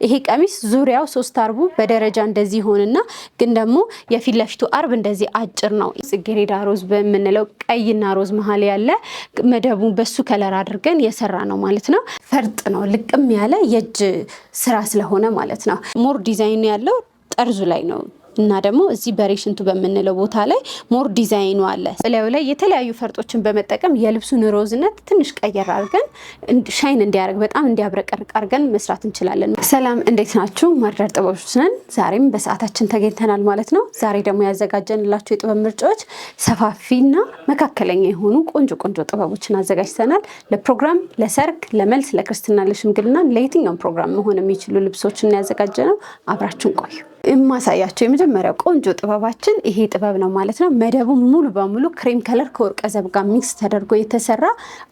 ይሄ ቀሚስ ዙሪያው 3 አርቡ በደረጃ እንደዚህ ሆነና ግን ደግሞ የፊት ለፊቱ አርብ እንደዚህ አጭር ነው። ጽጌረዳ ሮዝ በመንለው ቀይና ሮዝ መሃል ያለ መደቡን በሱ ከለር አድርገን የሰራ ነው ማለት ነው። ፈርጥ ነው ልቅም ያለ የእጅ ስራ ስለሆነ ማለት ነው። ሞር ዲዛይን ያለው ጠርዙ ላይ ነው እና ደግሞ እዚህ በሬሽንቱ በመንለው ቦታ ላይ ሞር ዲዛይኑ አለ። ስለዚህ ላይ የተለያዩ ፈርጦችን በመጠቀም የልብሱን ሮዝነት ትንሽ ቀየር አድርገን ሻይን እንዲያደርግ በጣም እንዲያብረቀርቅ አድርገን መስራት እንችላለን። ሰላም እንዴት ናችሁ? ማርዳር ጥበቦች ነን። ዛሬም በሰዓታችን ተገኝተናል ማለት ነው። ዛሬ ደግሞ ያዘጋጀንላችሁ የጥበብ ምርጫዎች ሰፋፊና መካከለኛ የሆኑ ቆንጆ ጥበቦችን አዘጋጅተናል። ለፕሮግራም፣ ለሰርግ፣ ለመልስ፣ ለክርስትና፣ ለሽምግልና ለየትኛውም ፕሮግራም መሆን የሚችሉ ልብሶችን ያዘጋጀነው። አብራችሁን ቆዩ። የማሳያቸው የመጀመሪያው ቆንጆ ጥበባችን ይሄ ጥበብ ነው ማለት ነው። መደቡ ሙሉ በሙሉ ክሬም ከለር ከወርቀ ዘብ ጋር ሚክስ ተደርጎ የተሰራ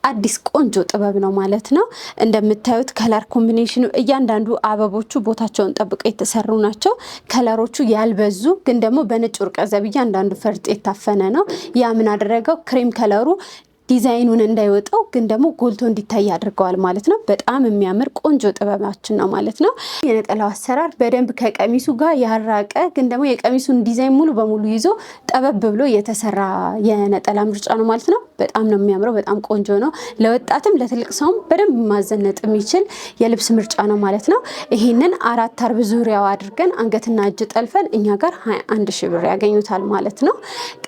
አዲስ ቆንጆ ጥበብ ነው ማለት ነው። እንደምታዩት ከለር ኮምቢኔሽኑ እያንዳንዱ አበቦቹ ቦታቸውን ጠብቀው የተሰሩ ናቸው። ከለሮቹ ያልበዙ ግን ደግሞ በነጭ ወርቀ ዘብ እያንዳንዱ ፈርጥ የታፈነ ነው። ያ ምን አደረገው? ክሬም ከለሩ ዲዛይኑን እንዳይወጣው ግን ደግሞ ጎልቶ እንዲታይ ያደርገዋል ማለት ነው። በጣም የሚያምር ቆንጆ ጥበባችን ነው ማለት ነው። የነጠላው አሰራር በደንብ ከቀሚሱ ጋር ያራቀ ግን ደግሞ የቀሚሱን ዲዛይን ሙሉ በሙሉ ይዞ ጠበብ ብሎ የተሰራ የነጠላ ምርጫ ነው ማለት ነው። በጣም ነው የሚያምረው። በጣም ቆንጆ ነው። ለወጣትም ለትልቅ ሰውም በደንብ ማዘነጥ የሚችል የልብስ ምርጫ ነው ማለት ነው። ይሄንን 4 አርብ ዙሪያው አድርገን አንገትና እጅ ጠልፈን እኛ ጋር 21 ሺህ ብር ያገኙታል ማለት ነው።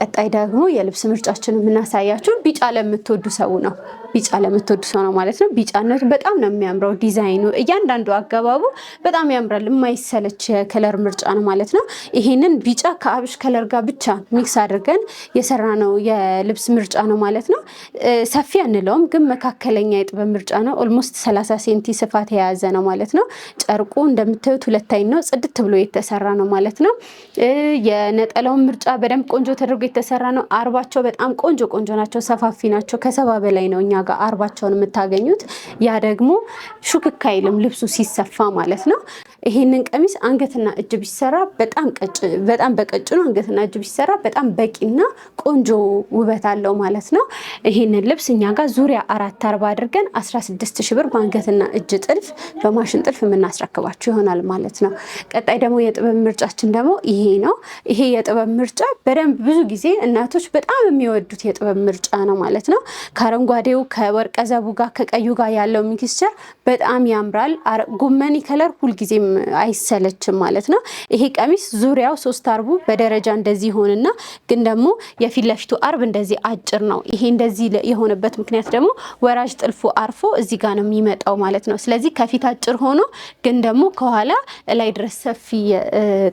ቀጣይ ደግሞ የልብስ ምርጫችን የምናሳያችሁ ቢጫ ለምትወዱ ሰው ነው። ቢጫ ለምትወዱ ሰው ነው ማለት ነው። ቢጫነቱ በጣም ነው የሚያምረው። ዲዛይኑ እያንዳንዱ አገባቡ በጣም ያምራል። የማይሰለች የከለር ምርጫ ነው ማለት ነው። ይሄንን ቢጫ ከአብሽ ከለር ጋር ብቻ ሚክስ አድርገን የሰራ ነው የልብስ ምርጫ ነው ማለት ነው። ሰፊ አንለውም ግን መካከለኛ የጥበብ ምርጫ ነው። ኦልሞስት 30 ሴንቲ ስፋት የያዘ ነው ማለት ነው። ጨርቁ እንደምታዩት 2 አይን ነው። ጽድት ብሎ የተሰራ ነው ማለት ነው። የነጠላውን ምርጫ በደንብ ቆንጆ ተደርጎ የተሰራ ነው። አርባቸው በጣም ቆንጆ ናቸው። ሰፋፊ ናቸው። ከሰባ በላይ ነው እኛ ጋር አርባቸውን የምታገኙት። ያ ደግሞ ሹክክ አይልም ልብሱ ሲሰፋ ማለት ነው። ይሄንን ቀሚስ አንገትና እጅ ቢሰራ በጣም በቀጭኑ አንገትና እጅ ቢሰራ በጣም በቂና ቆንጆ ውበት አለው ማለት ነው። ይሄንን ልብስ እኛ ጋር ዙሪያ 4 አርብ አድርገን 16 ሺህ ብር በአንገትና እጅ ጥልፍ በማሽን ጥልፍ የምናስረክባችሁ ይሆናል ማለት ነው። ቀጣይ ደግሞ የጥበብ ምርጫችን ደግሞ ይሄ ነው። ይሄ የጥበብ ምርጫ በደንብ ብዙ ጊዜ እናቶች በጣም የሚወዱት የጥበብ ምርጫ ነው ማለት ነው። ከአረንጓዴው ከወርቀ ዘቡ ጋር ከቀዩ ጋር ያለው ሚክስቸር በጣም ያምራል። ጎመኒ ከለር ሁልጊዜም አይሰለችም ማለት ነው። ይሄ ቀሚስ ዙሪያው 3 አርቡ በደረጃ እንደዚህ ሆነና ግን ደግሞ የፊት ለፊቱ አርብ እንደዚህ አጭር ነው። ይሄ እንደዚህ የሆነበት ምክንያት ደግሞ ወራጅ ጥልፉ አርፎ እዚህ ጋር ነው የሚመጣው ማለት ነው። ስለዚህ ከፊት አጭር ሆኖ ግን ደግሞ ከኋላ ላይ ድረስ ሰፊ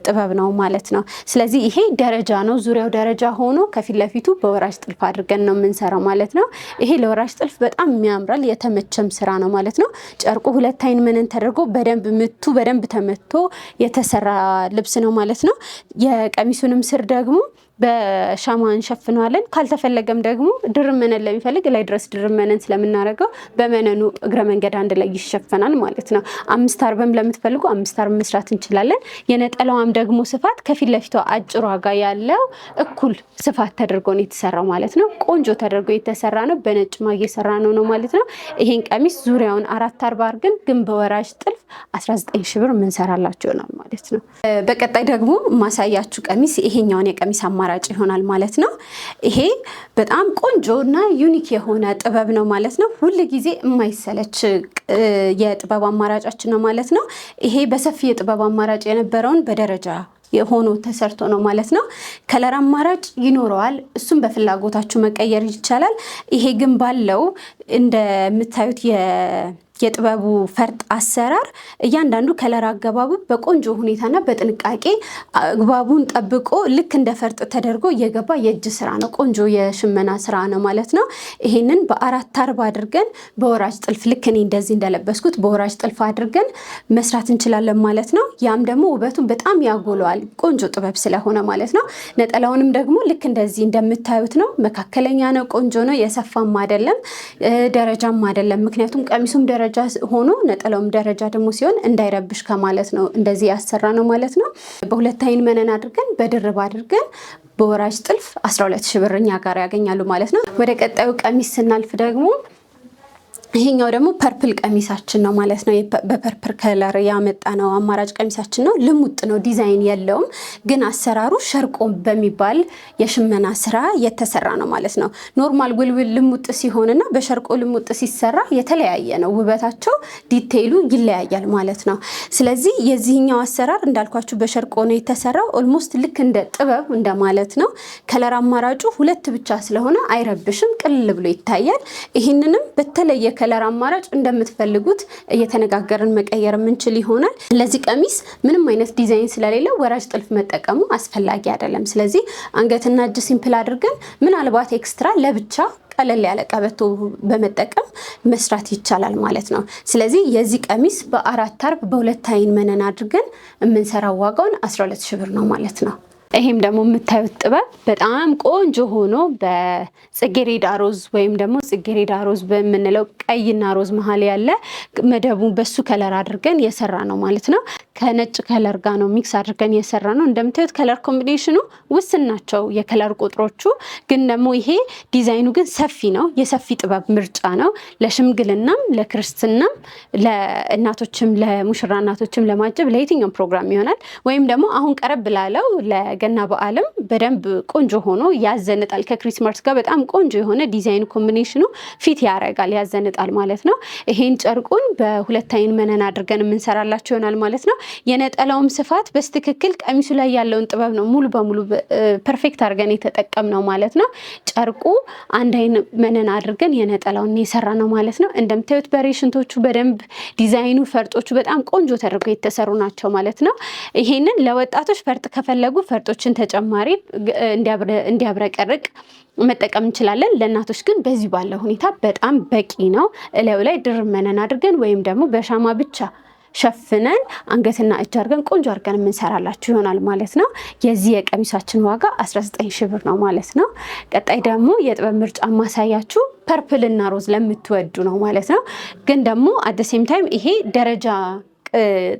ጥበብ ነው ማለት ነው። ስለዚህ ይሄ ደረጃ ነው። ዙሪያው ደረጃ ሆኖ ከፊት ለፊቱ በወራጅ ጥልፍ አድርገን ነው የምንሰራው ማለት ነው። ይሄ ለወራጅ ጥልፍ በጣም የሚያምራል። የተመቸም ስራ ነው ማለት ነው። ጨርቁ 2 አይን መነን ተደርጎ በደንብ ተመቶ የተሰራ ልብስ ነው ማለት ነው። የቀሚሱንም ስር ደግሞ በሻማ እንሸፍነዋለን። ካልተፈለገም ደግሞ ድርብ መነን ለሚፈልግ ላይ ድረስ ድርብ መነን ስለምናደርገው በመነኑ እግረ መንገድ አንድ ላይ ይሸፈናል ማለት ነው። 5 አርብም ለምትፈልጉ 5 አርብ መስራት እንችላለን። የነጠላዋም ደግሞ ስፋት ከፊት ለፊቷ አጭሯ ጋር ያለው እኩል ስፋት ተደርጎ ነው የተሰራው ማለት ነው። ቆንጆ ተደርጎ የተሰራ ነው። በነጭ ማግ የሰራ ነው ማለት ነው። ይሄን ቀሚስ ዙሪያውን 4 አርብ አድርገን ግን በወራጅ ጥልፍ 19 ሺህ ብር የምንሰራላችሁ ይሆናል ማለት ነው። በቀጣይ ደግሞ ማሳያችሁ ቀሚስ ይሄኛውን የቀሚስ አማራጭ ይሆናል ማለት ነው። ይሄ በጣም ቆንጆና ዩኒክ የሆነ ጥበብ ነው ማለት ነው። ሁሉ ጊዜ የማይሰለች የጥበብ አማራጫችን ነው ማለት ነው። ይሄ በሰፊ የጥበብ አማራጭ የነበረውን በደረጃ የሆኖ ተሰርቶ ነው ማለት ነው። ከለር አማራጭ ይኖረዋል። እሱም በፍላጎታችሁ መቀየር ይቻላል። ይሄ ግን ባለው እንደምታዩት የጥበቡ ፈርጥ አሰራር እያንዳንዱ ከለር አገባቡ በቆንጆ ሁኔታና በጥንቃቄ አግባቡን ጠብቆ ልክ እንደ ፈርጥ ተደርጎ እየገባ የእጅ ስራ ነው። ቆንጆ የሽመና ስራ ነው ማለት ነው። ይሄንን በ4 አርብ አድርገን በወራጅ ጥልፍ ልክ እኔ እንደዚህ እንደለበስኩት በወራጅ ጥልፍ አድርገን መስራት እንችላለን ማለት ነው። ያም ደግሞ ውበቱን በጣም ያጎለዋል። ቆንጆ ጥበብ ስለሆነ ማለት ነው። ነጠላውንም ደግሞ ልክ እንደዚህ እንደምታዩት ነው። መካከለኛ ነው። ቆንጆ ነው። የሰፋም አይደለም ደረጃም አይደለም። ምክንያቱም ቀሚሱም ደረጃ ሆኖ ነጠላውም ደረጃ ደግሞ ሲሆን እንዳይረብሽ ከማለት ነው እንደዚህ ያሰራ ነው ማለት ነው። በ2 አይን መነን አድርገን በድርብ አድርገን በወራጅ ጥልፍ 12 ሺህ ብር እኛ ጋር ያገኛሉ ማለት ነው። ወደ ቀጣዩ ቀሚስ ስናልፍ ደግሞ ይሄኛው ደግሞ ፐርፕል ቀሚሳችን ነው ማለት ነው። በፐርፕል ከለር ያመጣነው አማራጭ ቀሚሳችን ነው። ልሙጥ ነው፣ ዲዛይን የለውም፣ ግን አሰራሩ ሸርቆ በሚባል የሽመና ስራ የተሰራ ነው ማለት ነው። ኖርማል ጉልብል ልሙጥ ሲሆንና በሸርቆ ልሙጥ ሲሰራ የተለያየ ነው ውበታቸው፣ ዲቴይሉ ይለያያል ማለት ነው። ስለዚህ የዚህኛው አሰራር እንዳልኳችሁ በሸርቆ ነው የተሰራው። ኦልሞስት ልክ እንደ ጥበብ እንደማለት ነው። ከለር አማራጩ ሁለት ብቻ ስለሆነ አይረብሽም፣ ቅልል ብሎ ይታያል። ይህንንም በተለየ ከለር አማራጭ እንደምትፈልጉት እየተነጋገርን መቀየር የምንችል ይሆናል። ለዚህ ቀሚስ ምንም አይነት ዲዛይን ስለሌለው ወራጅ ጥልፍ መጠቀሙ አስፈላጊ አይደለም። ስለዚህ አንገትና እጅ ሲምፕል አድርገን ምናልባት ኤክስትራ ለብቻ ቀለል ያለ ቀበቶ በመጠቀም መስራት ይቻላል ማለት ነው። ስለዚህ የዚህ ቀሚስ በ4 አርብ በ2 አይን መነን አድርገን የምንሰራው ዋጋውን 12 ሺህ ብር ነው ማለት ነው። ይሄም ደግሞ የምታዩት ጥበብ በጣም ቆንጆ ሆኖ በጽጌሬዳ ሮዝ ወይም ደግሞ ጽጌሬዳ ሮዝ በምንለው ቀይና ሮዝ መሀል ያለ መደቡ በሱ ከለር አድርገን የሰራ ነው ማለት ነው። ከነጭ ከለር ጋር ነው ሚክስ አድርገን የሰራ ነው። እንደምታዩት ከለር ኮምቢኔሽኑ ውስን ናቸው የከለር ቁጥሮቹ፣ ግን ደግሞ ይሄ ዲዛይኑ ግን ሰፊ ነው። የሰፊ ጥበብ ምርጫ ነው። ለሽምግልናም ለክርስትናም ለእናቶችም ለሙሽራ እናቶችም ለማጀብ ለየትኛውም ፕሮግራም ይሆናል። ወይም ደግሞ አሁን ቀረብ ላለው ገና በዓልም በደንብ ቆንጆ ሆኖ ያዘንጣል። ከክሪስማስ ጋር በጣም ቆንጆ የሆነ ዲዛይን ኮምቢኔሽኑ ፊት ያረጋል፣ ያዘንጣል ማለት ነው። ይሄን ጨርቁን በ2 አይን መነን አድርገን የምንሰራላችሁ ይሆናል ማለት ነው። የነጠላውም ስፋት በስትክክል ቀሚሱ ላይ ያለውን ጥበብ ነው ሙሉ በሙሉ ፐርፌክት አድርገን የተጠቀምነው ማለት ነው። ጨርቁ 1 አይን መነን አድርገን የነጠላውን የሰራ ነው ማለት ነው። እንደምታዩት በሬሽንቶቹ በደንብ ዲዛይኑ ፈርጦቹ በጣም ቆንጆ ተደርገው የተሰሩ ናቸው ማለት ነው። ይሄንን ለወጣቶች ፈርጥ ከፈለጉ ፈርጦችን ተጨማሪ እንዲያብረቀርቅ መጠቀም እንችላለን። ለእናቶች ግን በዚህ ባለው ሁኔታ በጣም በቂ ነው። እላዩ ላይ ድርብ መነን አድርገን ወይም ደግሞ በሻማ ብቻ ሸፍነን አንገትና እጅ አድርገን ቆንጆ አድርገን የምንሰራላችሁ ይሆናል ማለት ነው። የዚህ የቀሚሳችን ዋጋ 19 ሺህ ብር ነው ማለት ነው። ቀጣይ ደግሞ የጥበብ ምርጫ ማሳያችሁ ፐርፕልና ሮዝ ለምትወዱ ነው ማለት ነው። ግን ደግሞ አት ዘ ሴም ታይም ይሄ ደረጃ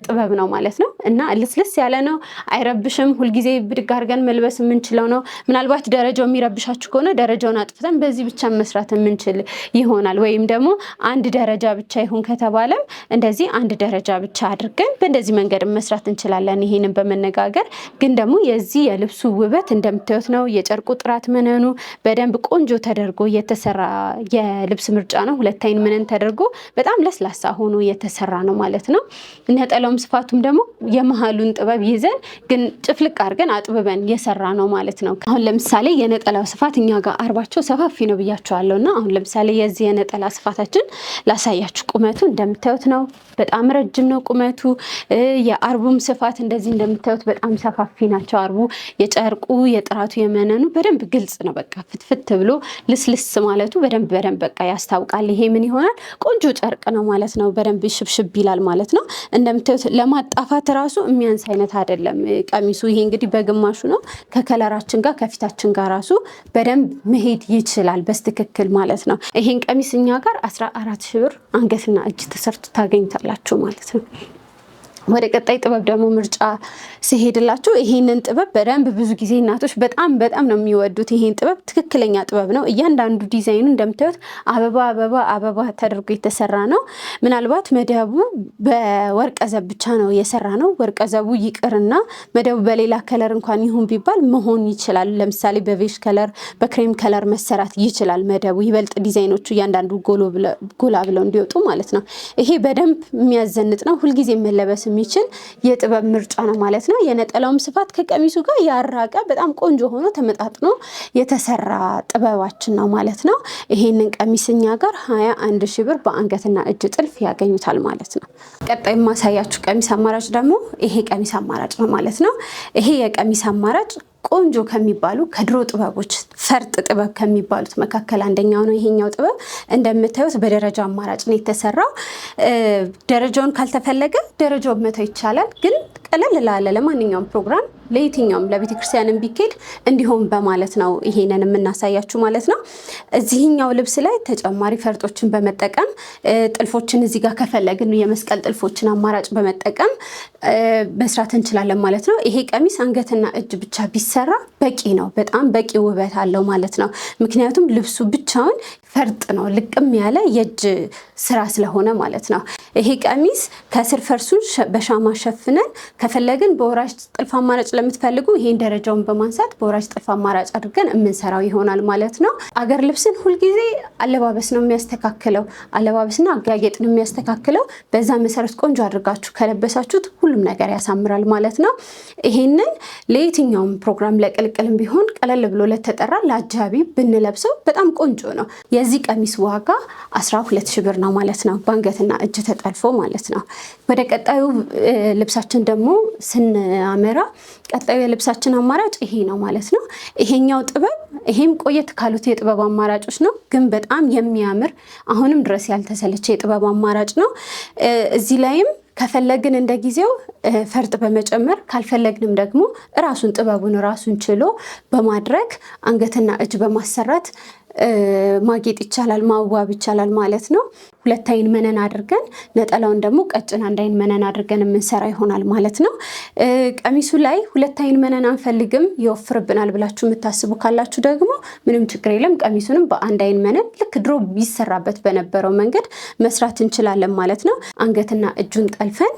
ጥበብ ነው ማለት ነው እና ልስልስ ያለ ነው፣ አይረብሽም። ሁልጊዜ ብድግ አድርገን መልበስ የምንችለው ነው። ምናልባት ደረጃው የሚረብሻችሁ ከሆነ ደረጃውን አጥፍተን በዚህ ብቻ መስራት የምንችል ይሆናል። ወይም ደግሞ አንድ ደረጃ ብቻ ይሁን ከተባለም እንደዚህ አንድ ደረጃ ብቻ አድርገን በእንደዚህ መንገድ መስራት እንችላለን። ይሄንን በመነጋገር ግን ደግሞ የዚህ የልብሱ ውበት እንደምታዩት ነው። የጨርቁ ጥራት መነኑ በደንብ ቆንጆ ተደርጎ የተሰራ የልብስ ምርጫ ነው። 2 አይን መነን ተደርጎ በጣም ለስላሳ ሆኖ የተሰራ ነው ማለት ነው። ነጠላውም ስፋቱም ደግሞ የመሃሉን ጥበብ ይዘን ግን ጭፍልቅ አድርገን አጥብበን የሰራ ነው ማለት ነው። አሁን ለምሳሌ የነጠላው ስፋት እኛ ጋር አርባቸው ሰፋፊ ነው ብያቸዋለሁ እና አሁን ለምሳሌ የዚህ የነጠላ ስፋታችን ላሳያችሁ። ቁመቱ እንደምታዩት ነው፣ በጣም ረጅም ነው ቁመቱ። የአርቡም ስፋት እንደዚህ እንደምታዩት በጣም ሰፋፊ ናቸው። አርቡ የጨርቁ የጥራቱ የመነኑ በደንብ ግልጽ ነው። በቃ ፍትፍት ብሎ ልስልስ ማለቱ በደንብ በቃ ያስታውቃል። ይሄ ምን ይሆናል? ቆንጆ ጨርቅ ነው ማለት ነው። በደንብ ሽብሽብ ይላል ማለት ነው። እንደምታዩት ለማጣፋት ራሱ የሚያንስ አይነት አይደለም ቀሚሱ። ይሄ እንግዲህ በግማሹ ነው። ከከለራችን ጋር ከፊታችን ጋር ራሱ በደንብ መሄድ ይችላል በስትክክል ማለት ነው። ይሄን ቀሚስ እኛ ጋር 14 ሺህ ብር አንገትና እጅ ተሰርቶ ታገኝታላችሁ ማለት ነው። ወደ ቀጣይ ጥበብ ደግሞ ምርጫ ሲሄድላችሁ ይሄንን ጥበብ በደንብ ብዙ ጊዜ እናቶች በጣም ነው የሚወዱት። ይሄን ጥበብ ትክክለኛ ጥበብ ነው። እያንዳንዱ ዲዛይኑ እንደምታዩት አበባ ተደርጎ የተሰራ ነው። ምናልባት መደቡ በወርቀ ዘብ ብቻ ነው የሰራ ነው። ወርቀ ዘቡ ይቅርና መደቡ በሌላ ከለር እንኳን ይሁን ቢባል መሆን ይችላል። ለምሳሌ በቬሽ ከለር በክሬም ከለር መሰራት ይችላል። መደቡ ይበልጥ ዲዛይኖቹ እያንዳንዱ ጎላ ብለው እንዲወጡ ማለት ነው። ይሄ በደንብ የሚያዘንጥ ነው። ሁልጊዜ መለበስ የሚችል የጥበብ ምርጫ ነው ማለት ነው። የነጠላውም ስፋት ከቀሚሱ ጋር ያራቀ በጣም ቆንጆ ሆኖ ተመጣጥኖ የተሰራ ጥበባችን ነው ማለት ነው። ይሄንን ቀሚስኛ ጋር 21 ሺህ ብር በአንገትና እጅ ጥልፍ ያገኙታል ማለት ነው። ቀጣይ ማሳያችሁ ቀሚስ አማራጭ ደግሞ ይሄ ቀሚስ አማራጭ ነው ማለት ነው። ይሄ የቀሚስ አማራጭ ቆንጆ ከሚባሉ ከድሮ ጥበቦች ፈርጥ ጥበብ ከሚባሉት መካከል አንደኛው ነው። ይሄኛው ጥበብ እንደምታዩት በደረጃ አማራጭ ነው የተሰራው። ደረጃውን ካልተፈለገ ደረጃውን መተው ይቻላል። ግን ቀለል ላለ ለማንኛውም ፕሮግራም ለየትኛውም ለቤተክርስቲያንም ቢኬድ እንዲሆን በማለት ነው ይሄንን የምናሳያችሁ ማለት ነው። እዚህኛው ልብስ ላይ ተጨማሪ ፈርጦችን በመጠቀም ጥልፎችን እዚህ ጋር ከፈለግን የመስቀል ጥልፎችን አማራጭ በመጠቀም መስራት እንችላለን ማለት ነው። ይሄ ቀሚስ አንገትና እጅ ብቻ ቢሰራ በቂ ነው። በጣም በቂ ውበት አለው ማለት ነው። ምክንያቱም ልብሱ ብቻውን ፈርጥ ነው፣ ልቅም ያለ የእጅ ስራ ስለሆነ ማለት ነው። ይሄ ቀሚስ ከስር ፈርሱን በሻማ ሸፍነን ከፈለግን በወራጅ ጥልፍ አማራጭ ለምትፈልጉ ይሄን ደረጃውን በማንሳት በወራጅ ጥልፍ አማራጭ አድርገን የምንሰራው ይሆናል ማለት ነው። አገር ልብስን ሁልጊዜ አለባበስ ነው የሚያስተካክለው፣ አለባበስና አጋጌጥ ነው የሚያስተካክለው። በዛ መሰረት ቆንጆ አድርጋችሁ ከለበሳችሁት ሁሉም ነገር ያሳምራል ማለት ነው። ይሄንን ለየትኛውም ፕሮግራም ለቅልቅልም ቢሆን ቀለል ብሎ ለተጠራ ለአጃቢ ብንለብሰው በጣም ቆንጆ ነው። የዚህ ቀሚስ ዋጋ 12,000 ብር ነው ማለት ነው፣ በአንገትና እጅ ተጠልፎ ማለት ነው። ወደ ቀጣዩ ልብሳችን ደግሞ ስናመራ ቀጣዩ የልብሳችን አማራጭ ይሄ ነው ማለት ነው። ይሄኛው ጥበብ ይሄም ቆየት ካሉት የጥበብ አማራጮች ነው፣ ግን በጣም የሚያምር አሁንም ድረስ ያልተሰለቸ የጥበብ አማራጭ ነው። እዚህ ላይም ከፈለግን እንደ ጊዜው ፈርጥ በመጨመር ካልፈለግንም ደግሞ ራሱን ጥበቡን ራሱን ችሎ በማድረግ አንገትና እጅ በማሰራት ማጌጥ ይቻላል፣ ማዋብ ይቻላል ማለት ነው። 2 አይን መነን አድርገን ነጠላውን ደግሞ ቀጭን 1 አይን መነን አድርገን የምንሰራ ይሆናል ማለት ነው። ቀሚሱ ላይ 2 አይን መነን አንፈልግም ይወፍርብናል ብላችሁ የምታስቡ ካላችሁ ደግሞ ምንም ችግር የለም። ቀሚሱንም በ1 አይን መነን ልክ ድሮ ቢሰራበት በነበረው መንገድ መስራት እንችላለን ማለት ነው። አንገትና እጁን ጠልፈን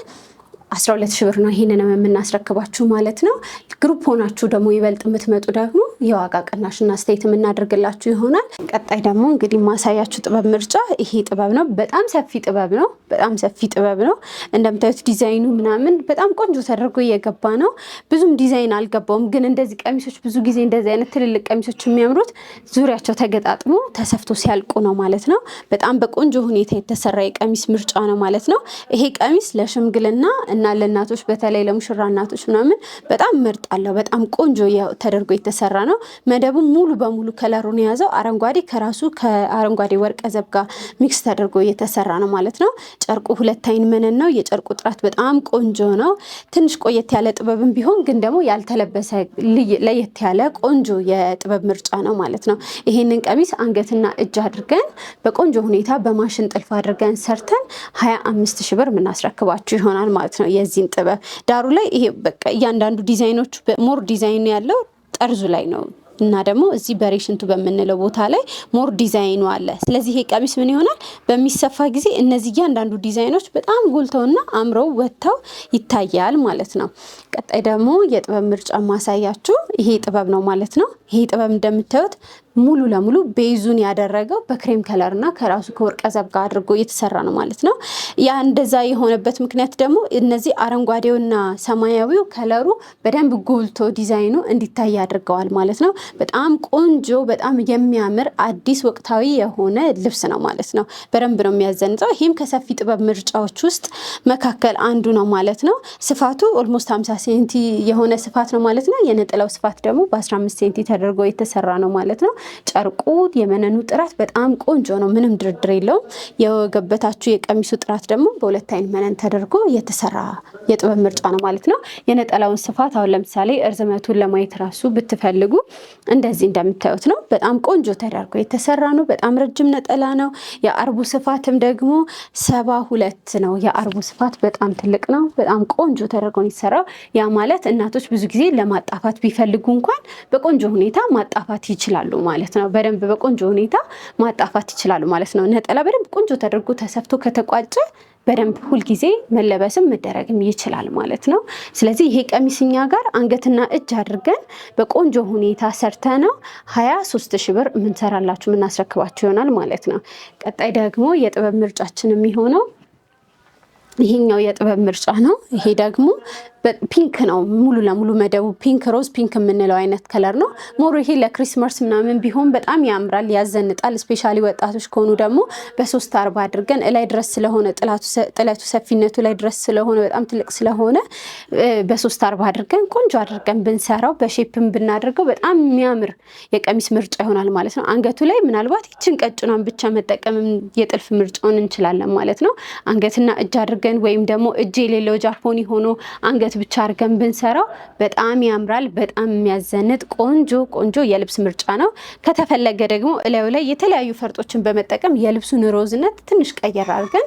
12,000 ብር ነው ይሄንን የምናስረክባችሁ ማለት ነው። ግሩፕ ሆናችሁ ደግሞ ይበልጥ የምትመጡ ደግሞ የዋጋ ቅናሽና አስተያየት የምናደርግላችሁ ይሆናል። ቀጣይ ደግሞ እንግዲህ ማሳያችሁ ጥበብ ምርጫ ይሄ ጥበብ ነው። በጣም ሰፊ ጥበብ ነው። በጣም ሰፊ ጥበብ ነው። እንደምታዩት ዲዛይኑ ምናምን በጣም ቆንጆ ተደርጎ እየገባ ነው። ብዙም ዲዛይን አልገባውም፣ ግን እንደዚህ ቀሚሶች ብዙ ጊዜ እንደዚህ አይነት ትልልቅ ቀሚሶች የሚያምሩት ዙሪያቸው ተገጣጥሞ ተሰፍቶ ሲያልቁ ነው ማለት ነው። በጣም በቆንጆ ሁኔታ የተሰራ የቀሚስ ምርጫ ነው ማለት ነው። ይሄ ቀሚስ ለሽምግልና እና ለእናቶች በተለይ ለሙሽራ እናቶች ምናምን በጣም ምርጥ አለው። በጣም ቆንጆ ተደርጎ የተሰራ ነው። መደቡ ሙሉ በሙሉ ከለሩን የያዘው አረንጓዴ ከራሱ ከአረንጓዴ ወርቀ ዘብ ጋር ሚክስ ተደርጎ የተሰራ ነው ማለት ነው። ጨርቁ 2 አይን መነን ነው። የጨርቁ ጥራት በጣም ቆንጆ ነው። ትንሽ ቆየት ያለ ጥበብም ቢሆን ግን ደግሞ ያልተለበሰ ለየት ያለ ቆንጆ የጥበብ ምርጫ ነው ማለት ነው። ይሄንን ቀሚስ አንገትና እጅ አድርገን በቆንጆ ሁኔታ በማሽን ጥልፍ አድርገን ሰርተን 25,000 ብር የምናስረክባችሁ ይሆናል ማለት ነው። የዚህን ጥበብ ዳሩ ላይ ይሄ በቃ እያንዳንዱ ዲዛይኖቹ ሞር ዲዛይን ያለው ጠርዙ ላይ ነው እና ደግሞ እዚህ በሬሽንቱ በምንለው ቦታ ላይ ሞር ዲዛይኑ አለ። ስለዚህ ይሄ ቀሚስ ምን ይሆናል በሚሰፋ ጊዜ እነዚህ እያንዳንዱ ዲዛይኖች በጣም ጎልተውና አምረው ወጥተው ይታያል ማለት ነው። ቀጣይ ደግሞ የጥበብ ምርጫ ማሳያችሁ ይሄ ጥበብ ነው ማለት ነው። ይሄ ጥበብ እንደምታዩት ሙሉ ለሙሉ ቤዙን ያደረገው በክሬም ከለር እና ከራሱ ከወርቀ ዘብ ጋር አድርጎ የተሰራ ነው ማለት ነው። ያ እንደዛ የሆነበት ምክንያት ደግሞ እነዚህ አረንጓዴውና ሰማያዊው ከለሩ በደንብ ጎልቶ ዲዛይኑ እንዲታይ ያደርገዋል ማለት ነው። በጣም ቆንጆ በጣም የሚያምር አዲስ ወቅታዊ የሆነ ልብስ ነው ማለት ነው። በደንብ ነው የሚያዘንጠው። ይህም ከሰፊ ጥበብ ምርጫዎች ውስጥ መካከል አንዱ ነው ማለት ነው። ስፋቱ ኦልሞስት 50 ሴንቲ የሆነ ስፋት ነው ማለት ነው። የነጠላው ስፋት ደግሞ በ15 ሴንቲ ተደርጎ የተሰራ ነው ማለት ነው። ጨርቁ የመነኑ ጥራት በጣም ቆንጆ ነው፣ ምንም ድርድር የለውም። የወገበታችሁ የቀሚሱ ጥራት ደግሞ በ2 አይን መነን ተደርጎ የተሰራ የጥበብ ምርጫ ነው ማለት ነው። የነጠላውን ስፋት አሁን ለምሳሌ እርዝመቱን ለማየት ራሱ ብትፈልጉ እንደዚህ እንደምታዩት ነው። በጣም ቆንጆ ተደርጎ የተሰራ ነው። በጣም ረጅም ነጠላ ነው። የአርቡ ስፋትም ደግሞ 72 ነው። የአርቡ ስፋት በጣም ትልቅ ነው። በጣም ቆንጆ ተደርጎ ነው የተሰራው። ያ ማለት እናቶች ብዙ ጊዜ ለማጣፋት ቢፈልጉ እንኳን በቆንጆ ሁኔታ ማጣፋት ይችላሉ ማለት ነው። በደንብ በቆንጆ ሁኔታ ማጣፋት ይችላሉ ማለት ነው። ነጠላ በደንብ ቆንጆ ተደርጎ ተሰፍቶ ከተቋጨ በደንብ ሁልጊዜ መለበስም መደረግም ይችላል ማለት ነው። ስለዚህ ይሄ ቀሚስኛ ጋር አንገትና እጅ አድርገን በቆንጆ ሁኔታ ሰርተ ነው 23,000 ብር የምንሰራላችሁ የምናስረክባችሁ ይሆናል ማለት ነው። ቀጣይ ደግሞ የጥበብ ምርጫችን የሚሆነው ይሄኛው የጥበብ ምርጫ ነው። ይሄ ደግሞ ፒንክ ነው። ሙሉ ለሙሉ መደቡ ፒንክ ሮዝ ፒንክ የምንለው አይነት ከለር ነው። ሞሩ ይሄ ለክሪስማስ ምናምን ቢሆን በጣም ያምራል፣ ያዘንጣል። ስፔሻሊ ወጣቶች ከሆኑ ደግሞ በ340 አድርገን እላይ ድረስ ስለሆነ ጥለቱ ሰፊነቱ ላይ ድረስ ስለሆነ በጣም ትልቅ ስለሆነ በ340 አድርገን ቆንጆ አድርገን ብንሰራው በሼፕም ብናደርገው በጣም የሚያምር የቀሚስ ምርጫ ይሆናል ማለት ነው። አንገቱ ላይ ምናልባት ይችን ቀጭኗን ብቻ መጠቀም የጥልፍ ምርጫውን እንችላለን ማለት ነው። አንገትና እጅ አድርገን ወይም ደግሞ እጅ የሌለው ጃፖኒ ሆኖ አንገት አንገት ብቻ አድርገን ብንሰራው በጣም ያምራል። በጣም የሚያዘንጥ ቆንጆ የልብስ ምርጫ ነው። ከተፈለገ ደግሞ እላዩ ላይ የተለያዩ ፈርጦችን በመጠቀም የልብሱን ሮዝነት ትንሽ ቀየር አድርገን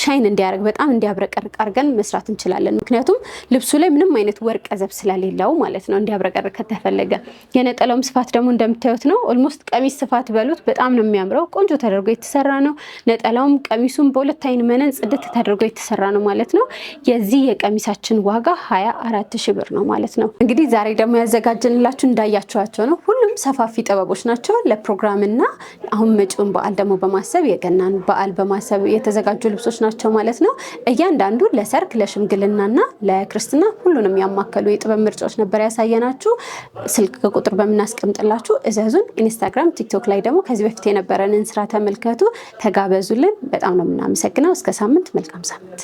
ሻይን እንዲያደርግ በጣም እንዲያብረቀርቅ አድርገን መስራት እንችላለን። ምክንያቱም ልብሱ ላይ ምንም አይነት ወርቀ ዘብ ስለሌለው ማለት ነው። እንዲያብረቀርቅ ከተፈለገ የነጠላውም ስፋት ደግሞ እንደምታዩት ነው። ኦልሞስት ቀሚስ ስፋት በሉት በጣም ነው የሚያምረው። ቆንጆ ተደርጎ የተሰራ ነው። ነጠላውም ቀሚሱም በሁለት አይን መነን ጽድት ተደርጎ የተሰራ ነው ማለት ነው። የዚህ የቀሚሳችን ዋጋ 24,000 ብር ነው ማለት ነው። እንግዲህ ዛሬ ደግሞ ያዘጋጀንላችሁ እንዳያችኋቸው ነው። ሁሉም ሰፋፊ ጥበቦች ናቸው። ለፕሮግራምና አሁን መጪውን በዓል ደግሞ በማሰብ የገናን በዓል በማሰብ የተዘጋጁ ልብሶች ናቸው ማለት ነው። እያንዳንዱ ለሰርግ፣ ለሽምግልናና ለክርስትና ሁሉንም ያማከሉ የጥበብ ምርጫዎች ነበር ያሳየናችሁ። ስልክ ቁጥር በምናስቀምጥላችሁ እዘዙን። ኢንስታግራም፣ ቲክቶክ ላይ ደግሞ ከዚህ በፊት የነበረንን ስራ ተመልከቱ፣ ተጋበዙልን። በጣም ነው የምናመሰግነው። እስከ ሳምንት፣ መልካም ሳምንት።